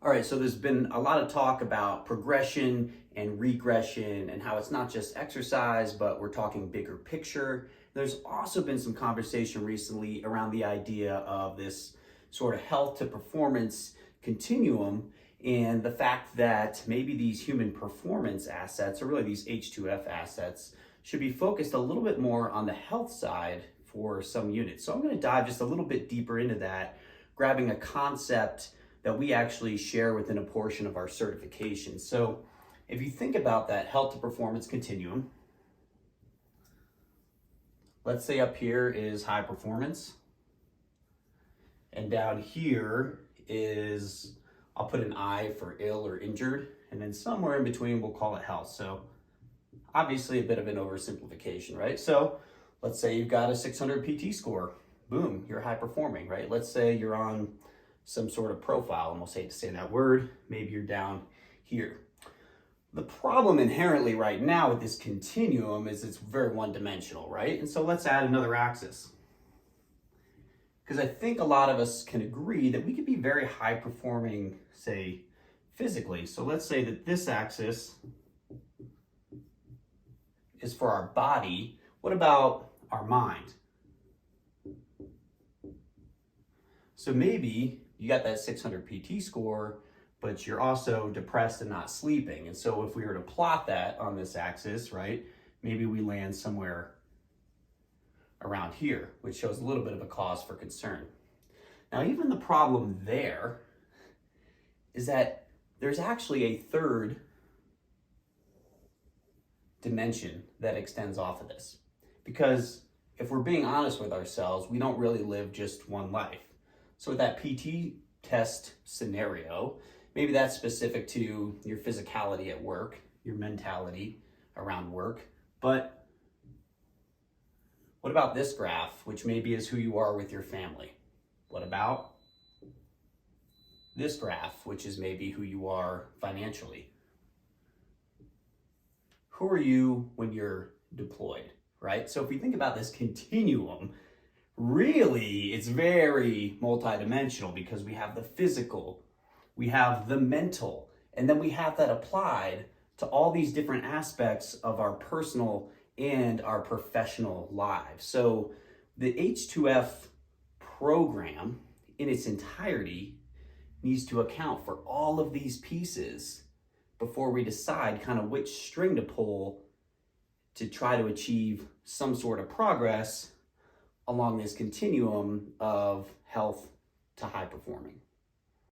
All right, so there's been a lot of talk about progression and regression and how it's not just exercise, but we're talking bigger picture. There's also been some conversation recently around the idea of this sort of health to performance continuum and the fact that maybe these human performance assets, or really these H2F assets, should be focused a little bit more on the health side for some units. So I'm going to dive just a little bit deeper into that, grabbing a concept that we actually share within a portion of our certification. So if you think about that health to performance continuum, let's say up here is high performance, and down here is, I'll put an I for ill or injured, and then somewhere in between we'll call it health. So obviously a bit of an oversimplification, right? So let's say you've got a 600 PT score. Boom, you're high performing, right? Let's say you're on some sort of profile, almost hate to say that word, maybe you're down here. The problem inherently right now with this continuum is it's very one-dimensional, right? And so let's add another axis. Because I think a lot of us can agree that we could be very high performing, say, physically. So let's say that this axis is for our body. What about our mind? So maybe you got that 600 PT score, but you're also depressed and not sleeping. And so if we were to plot that on this axis, right, maybe we land somewhere around here, which shows a little bit of a cause for concern. Now, even the problem there is that there's actually a third dimension that extends off of this. Because if we're being honest with ourselves, we don't really live just one life. So with that PT test scenario, maybe that's specific to your physicality at work, your mentality around work. But what about this graph, which maybe is who you are with your family? What about this graph, which is maybe who you are financially? Who are you when you're deployed, right? So if we think about this continuum, really, it's very multidimensional because we have the physical, we have the mental, and then we have that applied to all these different aspects of our personal and our professional lives. So the H2F program in its entirety needs to account for all of these pieces before we decide kind of which string to pull to try to achieve some sort of progress along this continuum of health to high performing.